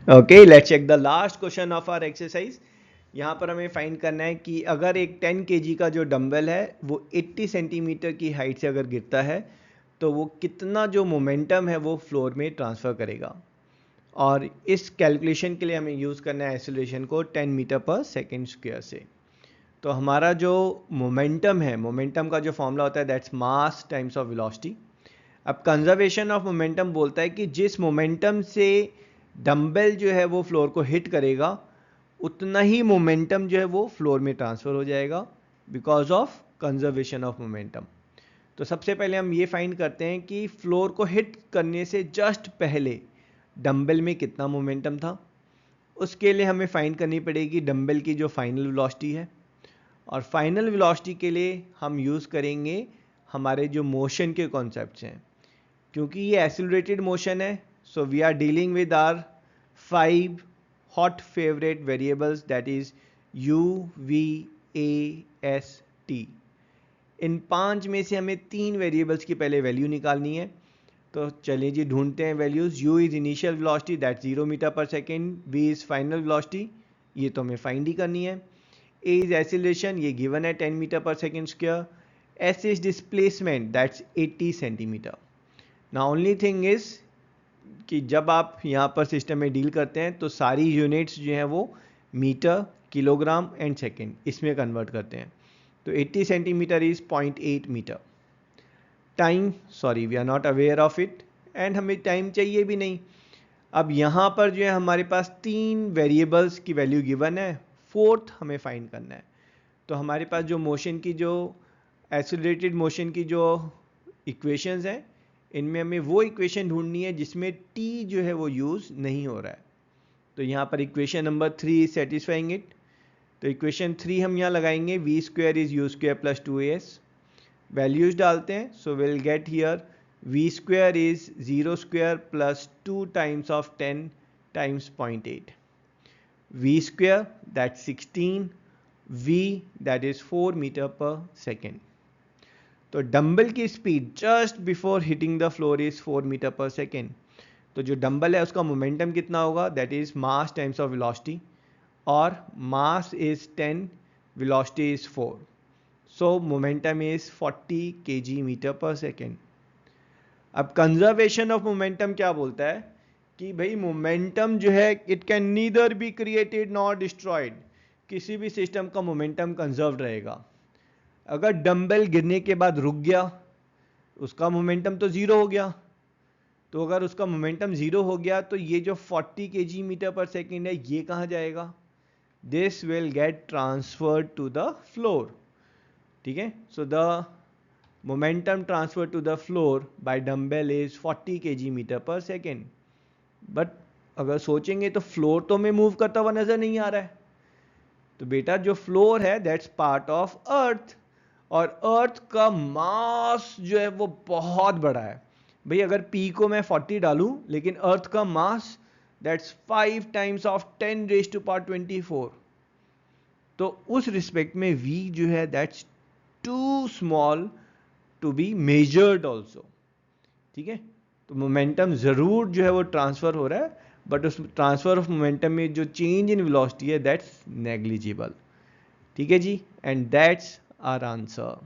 Okay, let's check the last question of our exercise. यहाँ पर हमें फाइंड करना है कि अगर एक 10 केजी का जो डंबल है वो 80 सेंटीमीटर की हाइट से अगर गिरता है तो वो कितना जो मोमेंटम है वो फ्लोर में ट्रांसफ़र करेगा। और इस कैलकुलेशन के लिए हमें यूज़ करना है एक्सेलरेशन को 10 मीटर पर सेकेंड स्क्वायर से। तो हमारा जो मोमेंटम है, मोमेंटम का जो फॉर्मूला होता है that's mass times of velocity. अब कंजर्वेशन ऑफ मोमेंटम बोलता है कि जिस मोमेंटम से डंबल जो है वो फ्लोर को हिट करेगा उतना ही मोमेंटम जो है वो फ्लोर में ट्रांसफ़र हो जाएगा because of conservation of momentum. तो सबसे पहले हम ये फाइंड करते हैं कि फ्लोर को हिट करने से जस्ट पहले डंबल में कितना मोमेंटम था। उसके लिए हमें फाइंड करनी पड़ेगी डंबल की जो फाइनल वेलोसिटी है, और फाइनल वेलोसिटी के लिए हम यूज़ करेंगे हमारे जो मोशन के कॉन्सेप्ट्स हैं। क्योंकि ये एक्सीलरेटेड मोशन है, so we are dealing with our 5 hot favourite variables that is u v a s t। इन 5 में से हमें 3 वेरिएबल्स की पहले वैल्यू निकालनी है। तो चलिए जी ढूंढते हैं values. u is initial velocity that 0 metre per second, v is final velocity, ये तो हमें फाइंड ही करनी है। a इज एक्सीलरेशन, ये गिवन है 10 metre per second square. s is displacement that's 80 centimetre. ना ओनली थिंग इज कि जब आप यहाँ पर सिस्टम में डील करते हैं तो सारी यूनिट्स जो हैं वो मीटर, किलोग्राम एंड सेकेंड इसमें कन्वर्ट करते हैं। तो 80 centimetre is 0.8 metre. Time, sorry we are not aware of it and हमें टाइम चाहिए भी नहीं। अब यहाँ पर जो है हमारे पास 3 वेरिएबल्स की वैल्यू गिवन है, फोर्थ हमें फाइंड करना है। तो हमारे पास जो मोशन की जो एक्सीलरेटेड मोशन की जो इक्वेशंस हैं इनमें हमें वो इक्वेशन ढूंढनी है जिसमें t जो है वो यूज़ नहीं हो रहा है। तो यहाँ पर equation number 3 is satisfying it. तो इक्वेशन 3 हम यहाँ लगाएंगे, v square is u square plus 2as। Values डालते हैं, so will get here v square is 0 square plus 2 times of 10 times 0.8, v square that's 16, v that is 4 meter per second। तो dumbbell की speed just before hitting the floor is 4 metre per second. तो जो dumbbell है उसका momentum कितना होगा, that is mass times of velocity, और mass is 10, velocity is 4, so momentum is 40 kg metre per second. अब कंजर्वेशन ऑफ मोमेंटम क्या बोलता है कि भाई मोमेंटम जो है it can neither be created not destroyed. किसी भी सिस्टम का मोमेंटम कंजर्व रहेगा। अगर डंबल गिरने के बाद रुक गया उसका मोमेंटम तो ज़ीरो हो गया। तो अगर उसका मोमेंटम ज़ीरो हो गया तो ये जो 40 kg मीटर पर सेकेंड है ये कहाँ जाएगा, this will get transferred to the floor. ठीक है, so the momentum transfer to the floor by dumbbell is 40 kg metre per second. But अगर सोचेंगे तो फ्लोर तो में मूव करता हुआ नजर नहीं आ रहा है। तो बेटा जो फ्लोर है दैट्स पार्ट ऑफ अर्थ, और अर्थ का मास जो है वो बहुत बड़ा है। भाई अगर पी को मैं 40 डालूं लेकिन अर्थ का mass that's 5 times of 10 raise to power 24। तो उस रिस्पेक्ट में v जो है that's too small to be measured also. ठीक है, तो मोमेंटम ज़रूर जो है वो ट्रांसफ़र हो रहा है, बट उस ट्रांसफ़र ऑफ मोमेंटम में जो चेंज इन वेलोसिटी है दैट्स नेग्लिजिबल। ठीक है जी, एंड दैट्स आवर आंसर।